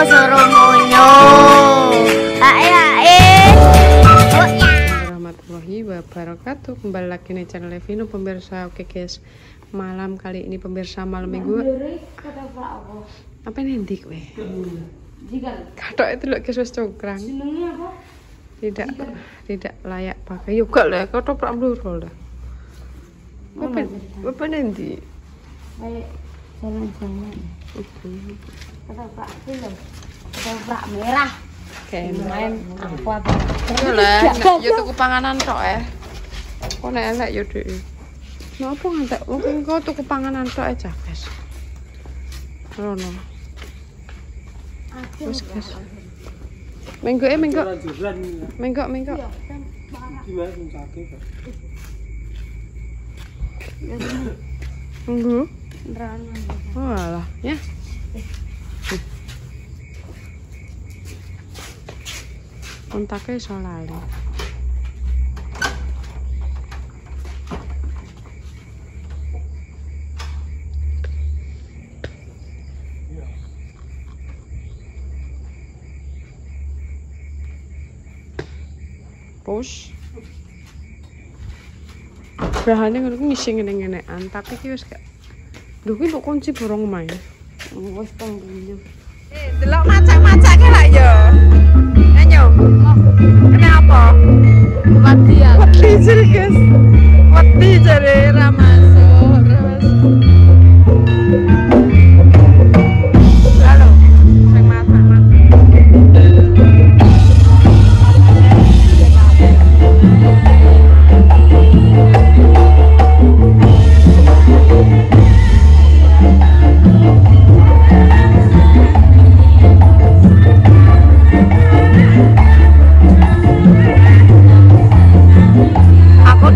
suruh munyo. Hae. Warahmatullahi wabarakatuh. Kembali lagi nih channel Levino pemirsa. Oke guys, malam kali ini pemirsa, malam minggu. Apa nih dik weh? Katok itu loh guys, wis congkrang. Tidak layak pakai juga lah. Kau toprak blurol dah. Apa nanti? Jalan-jalan. Ketoprak film. Ketoprak merah. Kemen. Apa? Yo lah, nek yo tuku panganan tok Kok nek elek yo Dik. Napa ngantek mungkin kau tuku panganan tok aja, guys. Rono. Wes, guys. Menggo. Menggo. Walah, ya. Kontaknya iso lali. Push. Bahannya ngono ku misi ngene-ngenean, tapi ki wis gak. Lho ki kok kunci borong main. Wis tanggunya. Delok macak-macak ki lak yo. Nyom. Kenapa? Wedi ya. Wedi jare, guys. Wedi jare ra masuk. Halo, sing masak.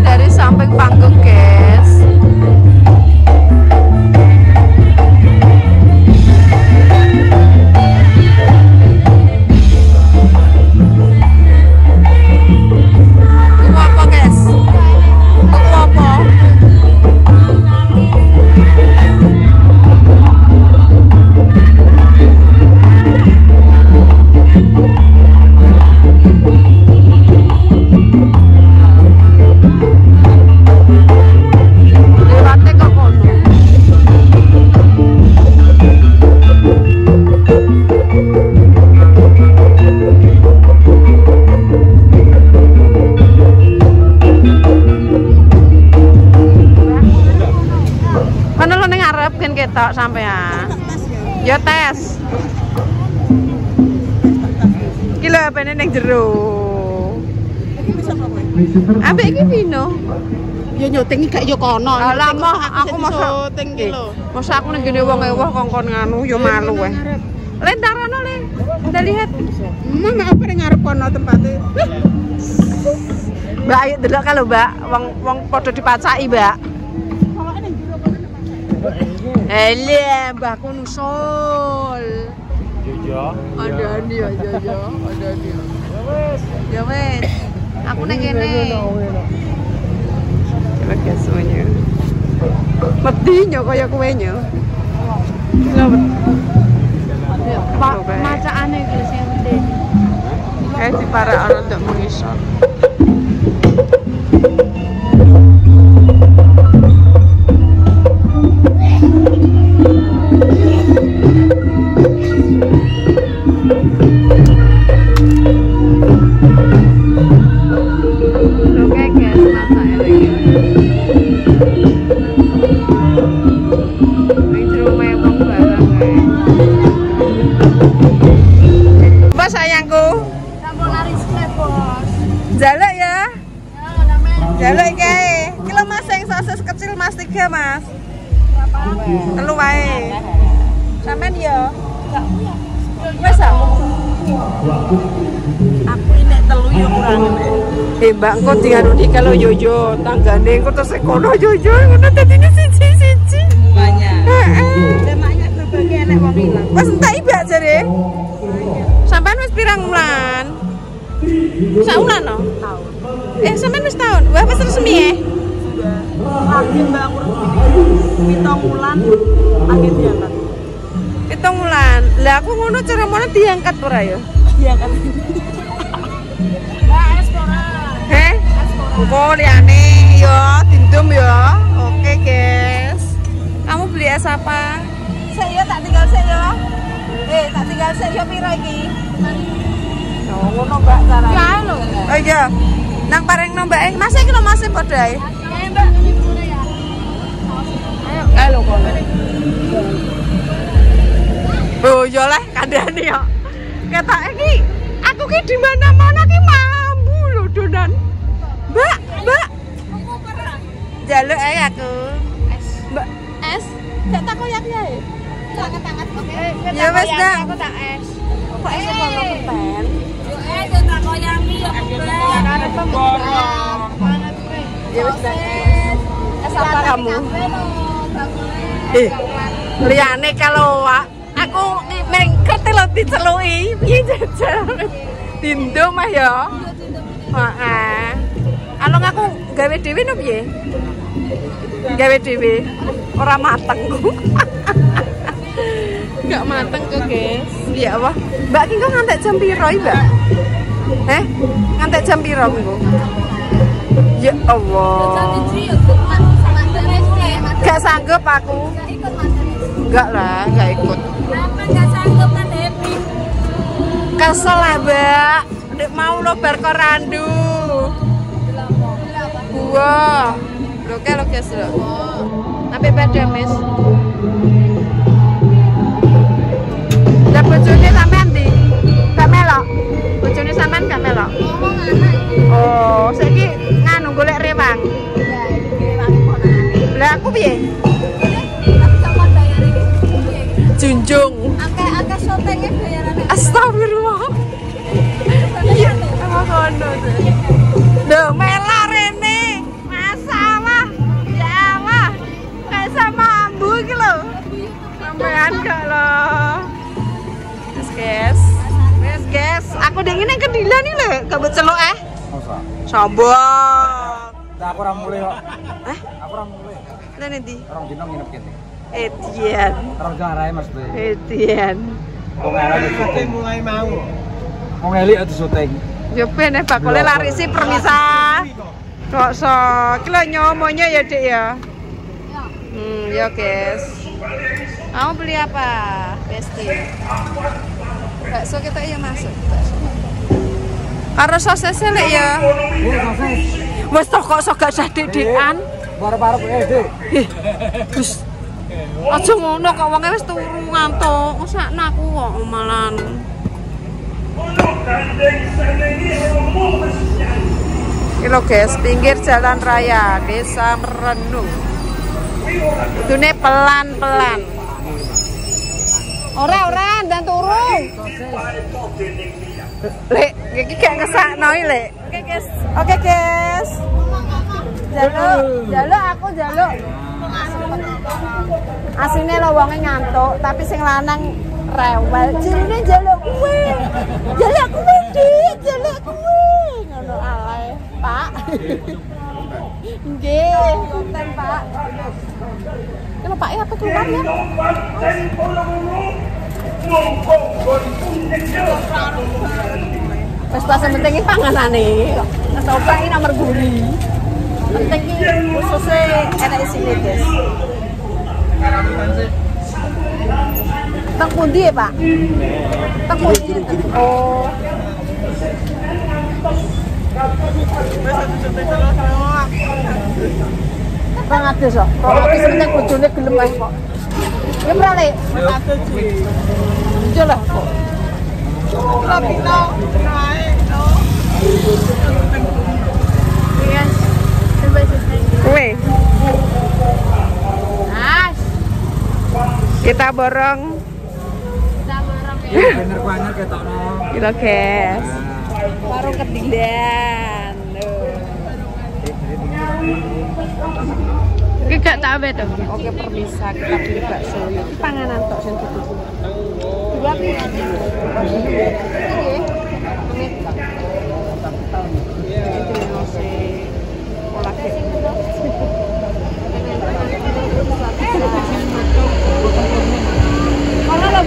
Dari samping panggung guys. Tuku apa guys? Tuku apa? Ketok sampean. Yo tes. Iki lho apane ning jero. Ambek iki Vino. Yo nyuting gak yo kono. Lah aku mosok syuting ki lho. Mosok aku ning gene wong ewah kongkon nganu yo malu weh. Lentarano le. Kita lihat. Mama apa ning ngarep kono tempate? Mbak ayo delok kalau Mbak, wong padha dipacaki, Mbak. Ele, mbahku nusul. Jojo. Ada dia. Ya wes. Aku nang kene. Coba guys semuanya. Mati nyo kaya kowe nyo. Pak macakane iki sing penting. Kayak di para orang untuk mengisor. Jaluk ya. Jaluk iki. Iki lho Mas sing sosis kecil Mas 3 Mas. Telu wae. Sampean ya? Wes ah. Aku ini telu yo kurang. Mbak engko dianuni kalau yoyo tanggane engko terus kono yoyo ngono dadine siji-siji. Semuanya. Heeh. Lemaknya berbagi enek wong ilang. Wes entek Mbak jare. Sampean wis pirang wulan? Saulan no? Tahun. Sampean wis tahun. Wah wis resmi ya? Sudah. Lagi bangun 7 bulan akhir diangkat. wulan. Lah aku ngono cara mana diangkat ora ya? Diangkat. Es ora. Heh? Kok liane yo dindum yo. Oke, guys. Kamu beli es apa? Saya tak tinggal saya. Tak tinggal saya piro iki? Oh, ngono Mbak cara. Ya lho. Oh iya. Nang parengno Mbak, Mas iki lho Mas padha ae. Mbak, ya. Ayo. Ayo kono. Oh iya lah kandhane yo. Ketok iki aku ki di mana-mana ki mambu lho donan. Mbak, Mbak. Jaluk ae aku. Mbak, es. Gak tak koyak ya. Tangan-tangan kok. Ya wis dah. Aku tak es. Kok es kono kepen? Yo es yo tak koyangi yo Ya wis dah. Es apa kamu? Liyane kalau aku mengket lho diceluki. Piye jajal? Dindo mah ya. Heeh. Along aku gawe dhewe no piye? Gawe dhewe. Ora mateng ku. Enggak mateng kok, guys. Iya apa? Mbak ki kok ngantek jam piro iki, Mbak? Ngantek jam piro engko? Ya Allah. Gak sanggup aku. Enggak lah, enggak ikut. Kenapa enggak sanggup kan happy? Kesel lah, Mbak. Nek mau lo bar korandu. Wah. Lho ke lo guys lho. Sampai pada Mas. Lah bojone sampean ndi? Gak melok. Bojone sampean gak melok. Ngomong anak. Oh, saiki nganu golek rewang. Ya, rewang ponakane. Lah aku piye? Tapi sama bayar iki. Junjung. Akeh sotenge bayarane. Astagfirullah. Iya, apa kono tuh? Loh, melok rene. Masalah. Ya Allah. Kayak sama ambu iki lho. Sampean gak loh. Wes guys, aku dingin yang kedilan nih lho, gak becelok Masa? Sombong. Nah, aku ora mulai kok. Aku ora mulai. Lah nanti. Orang dino nginep kene. Etian. Orang jarae Mas Bre. Etian. Wong elek syuting mulai mau. Wong elek ati syuting. Yo ben bakule lari sih permisah. Kok so, ki lho nyomonya ya, Dik ya. Ya guys. Kamu beli apa? Besti. Bakso kita ya masuk. Karo sosis lek ya. Sosis. Wes tok kok sok gak dik-dikan. Barep-barep Dik. Gus. Aja ngono kok wong wis turu ngantuk. Sakno aku kok malan. Iki lho guys, pinggir jalan raya Desa Merenung. Dune pelan-pelan. Ora, dan turu. Lek, iki gak ngesakno iki, Lek. Oke, guys. Jaluk aku jaluk. Asine lho wonge ngantuk, tapi sing lanang rewel. Jirine jaluk kuwe. Jaluk kuwe, Dik, jaluk kuwe. Ngono ae, Pak. Nggih, konten, Pak. Kalau Pak apa keluar ya? Wes pas penting iki panganane. Coba iki nomor guri. Penting iki khususnya enak isine, guys. Teng pundi ya, Pak? Teng pundi. Oh. Bang Ades kok. Kok wis penting bojone gelem ae kok. Ya ora, Lek. Yo lah kok. Rapino nae to. Yes. Kowe. As. Kita borong. Ya. Bener banyak ketokno. Gila, guys. Warung Kedilan. Iki gak tak awet to. Oke, permisa kita beli bakso. Iki panganan tok sing dituku. Dua piye? Kalau lo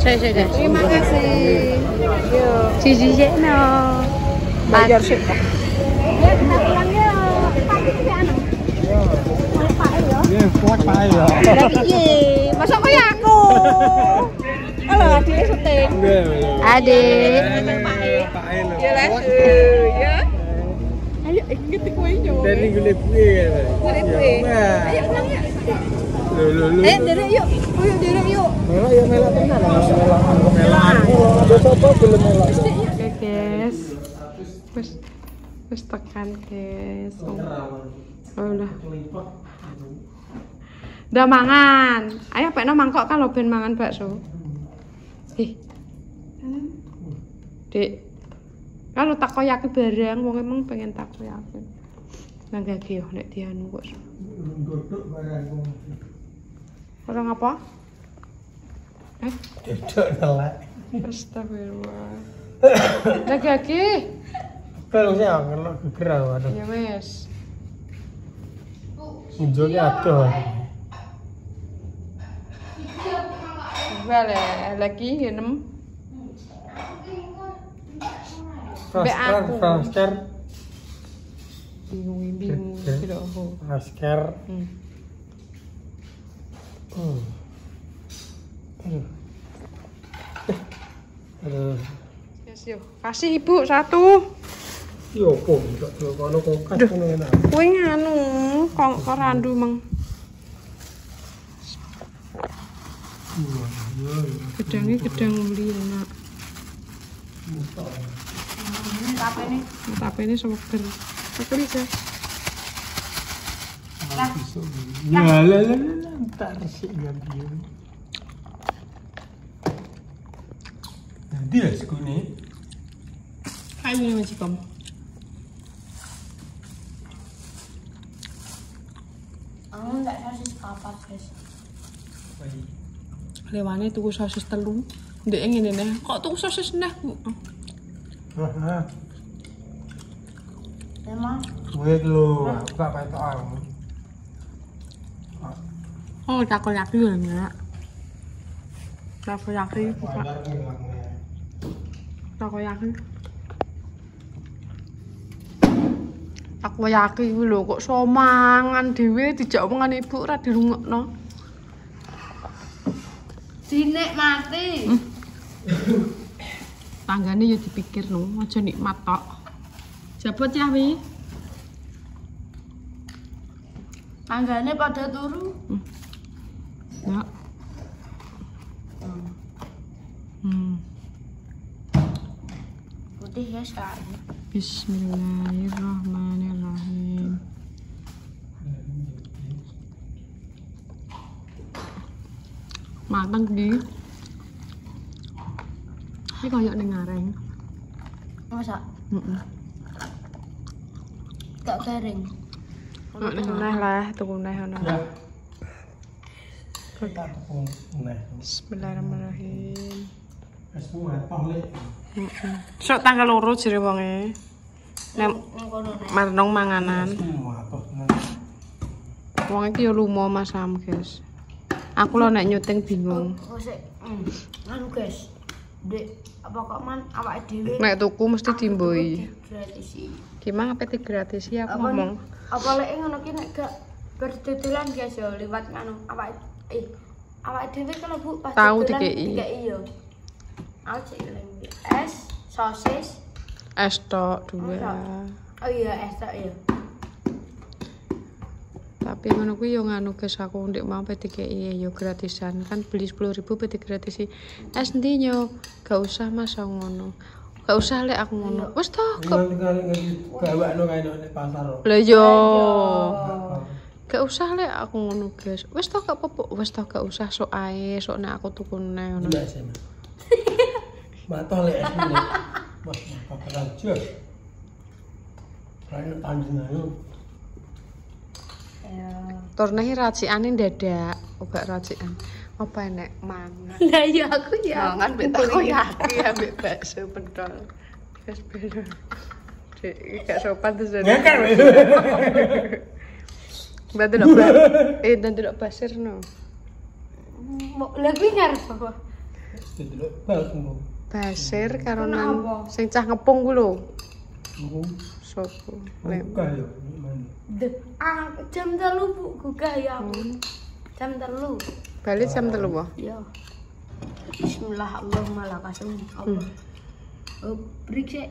Saya. Terima kasih. Yuk. Cici Jeno. Bayar sih. Ya kita pulang ya. Pagi ke anu. Iya, kuat Pak ya. Iya, masa kok ya aku. Halo, adik syuting. Adik. Ya lah. Ya. Ayo ngetik kowe yo. Dari kulit kuwi kan. Kulit kowe. Ayo pulang ya. Lu. Ayo derek yuk. Ayo derek yuk. Melok ya melok tenan. Melok aku ada sapa belum melok. Oke guys. Wis tekan guys. Oh udah. Udah mangan. Ayo pekno mangkok kalau ben mangan bakso. Dik. Kalau takoyaki bareng wong emang pengen takoyaki. Nang gage yo nek dianu kok. Godhok barang. Orang apa? Dedok nelek. Astagfirullah. Nang gage. Kalau sih ngelok geger waduh. Ya wes. Njone adoh. Vale, lagi enem. Masker. Bingung tidak aku. Masker. Aduh. Yes, yo. Kasih ibu satu. Yo kok kono kokas ngono enak. Kowe nganu kok randu mang. Gedangnya gedang uli enak. Tapi ini seger. Sekali guys. Ya lah entar sih ganti. Nanti ya sekuni. Ayo ini masih kamu. Enggak sosis papat, guys. Lewane tuku sosis telur. Ndek ngene neh. Kok tuku sosis neh, Bu? Emang Wait lu, gak petok. Oh, takoyaki ya, Nak. Takoyaki buka. Takoyaki. Takoyaki kuwi lho kok somangan dhewe dijak omongan ibu ora dirungokno. dinikmati. Tanggane ya dipikir no, aja nikmat tok. Jabot ya wi. Tanggane pada turu. Ya. Putih ya sekali. Bismillahirrahmanirrahim. Matang di. Ini kayak ning ngareng. Masa? Heeh. Gak garing. Nek ning neh lah, tuku neh ono. Ya. Kita tepung neh. Bismillahirrahmanirrahim. Wis matah lek. Heeh. Sok tanggal 2 jere wonge. Nek marnong manganan. Matah. Wong iki yo lumo Mas Sam, guys. Aku lo nek nyuting bingung. Anu guys. Dek, apa kok man awake dhewe Nek tuku mesti dimboi. gratisi. Gimana apa digratisi aku ngomong. Apa lek ngono ki nek gak bertutulan guys yo liwat anu awake dhewe kalau Bu pas Tahu tutulan dikei. dikei yo. Aku cek eling es, sosis, Es tok 2. oh iya es tok ya. Tapi ngono kuwi yo nganu guys aku ndek mau PTKI yo gratisan kan beli 10.000 PT gratisi. Es ndi yo? Gak usah Mas aku ngono. Gak usah lek aku ngono. Wis toh kok. Gawakno kae nek pasar. Lah yo. Gak usah lek aku ngono guys. Wis toh gak apa-apa. Wis toh gak usah sok ae sok nek aku tuku neh ngono. Matah lek es nek. Mas apa aja. Kayak tanjengan. Tornehi racikane dadak, ora racikan. Apa enek mangan? Lah iya aku ya. Mangan mbek takoyaki ambek bakso pentol. Wis beda. Dek gak sopan terus. Ngakak. Berarti lho, dan tidak basir no. Lah kuwi ngarep apa? Delok bakmu. Basir karo Kena nan apa? sing cah ngepung ku lho. Ngomong Sopo? buka ya. Mana? Jam 3 Bu gugah ya aku. Jam 3. Bali jam 3 po. Ya. Bismillah Allahumma lakasum. Apa? Break sih.